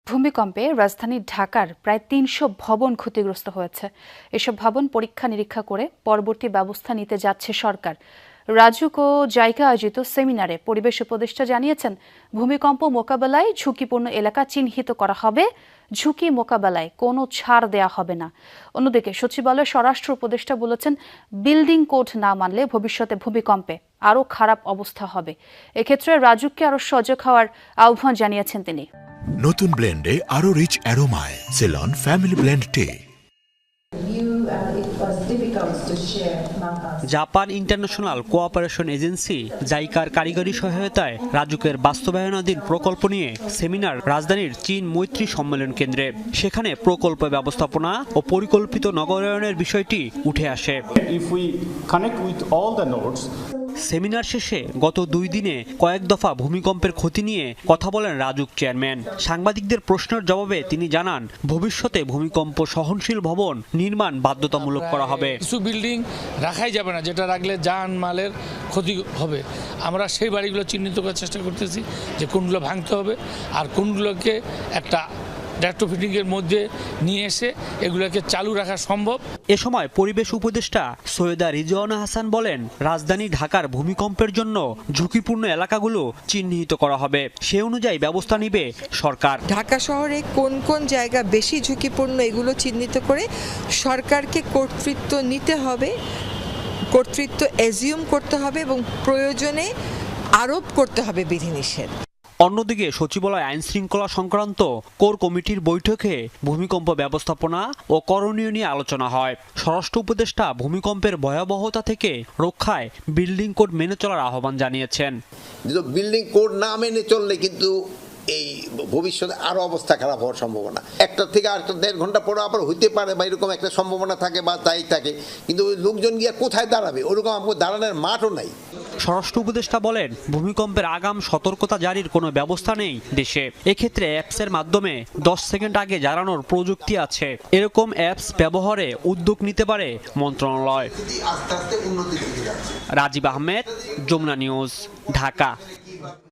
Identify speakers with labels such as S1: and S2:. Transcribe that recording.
S1: ভূমিকম্পে রাজধানী ঢাকার প্রায় ৩০০ ভবন ক্ষতিগ্রস্ত হয়েছে। এসব ভবন পরীক্ষা নিরীক্ষা করে পরবর্তী ব্যবস্থা নিতে যাচ্ছে সরকার। রাজুক ও জাইকা আয়োজিত সেমিনারে পরিবেশ উপদেষ্টা জানিয়েছেন, ভূমিকম্প মোকাবেলায় ঝুঁকিপূর্ণ এলাকা চিহ্নিত করা হবে, ঝুঁকি মোকাবেলায় কোনো ছাড় দেয়া হবে না। অন্যদিকে সচিবালয়ের স্বরাষ্ট্র উপদেষ্টা বলেছেন, বিল্ডিং কোড না মানলে ভবিষ্যতে ভূমিকম্পে আরও খারাপ অবস্থা হবে। এক্ষেত্রে রাজুককে আরও সজাগ হওয়ার আহ্বান জানিয়েছেন তিনি।
S2: নতুন ব্লেন্ডে আরো রিচ অ্যারোমায় সেলন ফ্যামিলি ব্লেন্ড টে।
S3: জাপান ইন্টারন্যাশনাল কোঅপারেশন এজেন্সি জাইকার কারিগরি সহায়তায় রাজুকের বাস্তবায়নাধীন প্রকল্প নিয়ে সেমিনার রাজধানীর চীন মৈত্রী সম্মেলন কেন্দ্রে। সেখানে প্রকল্প ব্যবস্থাপনা ও পরিকল্পিত নগরায়নের বিষয়টি উঠে আসে। সেমিনার শেষে গত 2 দিনে কয়েক দফা ভূমিকম্পের ক্ষতি নিয়ে কথা বলেন রাজুক চেয়ারম্যান। সাংবাদিকদের প্রশ্নের জবাবে তিনি জানান, ভবিষ্যতে ভূমিকম্প সহনশীল ভবন নির্মাণ বাধ্যতামূলক করা হবে।
S4: কিছু বিল্ডিং রাখাই যাবে না, যেটা রাখলে যান মালের ক্ষতি হবে। আমরা সেই বাড়িগুলো চিহ্নিত করার চেষ্টা করতেছি যে কোনগুলো ভাঙতে হবে আর কোনগুলোকে একটা রেট্রোফিটিংয়ের মধ্যে নিয়ে এসে এগুলোকে চালু রাখা সম্ভব।
S3: এ সময় পরিবেশ উপদেষ্টা সৈয়দা রিজওয়ানা হাসান বলেন, রাজধানী ঢাকার ভূমিকম্পের জন্য ঝুঁকিপূর্ণ এলাকাগুলো চিহ্নিত করা হবে, সে অনুযায়ী ব্যবস্থা নেবে সরকার।
S5: ঢাকা শহরে কোন কোন জায়গা বেশি ঝুঁকিপূর্ণ এগুলো চিহ্নিত করে সরকারকে কর্তৃত্ব নিতে হবে, কর্তৃত্ব এজিউম করতে হবে এবং প্রয়োজনে আরোপ করতে হবে বিধিনিষেধ।
S3: অন্যদিকে সচিবালয় আইন শৃঙ্খলা সংক্রান্ত কোর কমিটির বৈঠকে ভূমিকম্প ব্যবস্থাপনা ও করণীয় নিয়ে আলোচনা হয়। স্বরাষ্ট্র উপদেষ্টা ভূমিকম্পের ভয়াবহতা থেকে রক্ষায় বিল্ডিং কোড মেনে চলার আহ্বান জানিয়েছেন।
S6: বিল্ডিং কোড না মেনে চললে কিন্তু এই ভবিষ্যতে আরো অবস্থা খারাপ হওয়ার সম্ভাবনা, একটা থেকে আরেকটা 1.5 ঘন্টা পরে আবার হইতে পারে বা এরকম একটা সম্ভাবনা থাকে বা তাই থাকে, কিন্তু ওই লোকজন গিয়ে কোথায় দাঁড়াবে, ওরকম আমাদের দাঁড়ানোর মাঠও নাই।
S3: স্বরাষ্ট্র উপদেষ্টা বলেন, ভূমিকম্পের আগাম সতর্কতা জারির কোনো ব্যবস্থা নেই দেশে। এক্ষেত্রে অ্যাপসের মাধ্যমে 10 সেকেন্ড আগে জানানোর প্রযুক্তি আছে। এরকম অ্যাপস ব্যবহারে উদ্যোগ নিতে পারে মন্ত্রণালয়। রাজীব আহমেদ, যমুনা নিউজ, ঢাকা।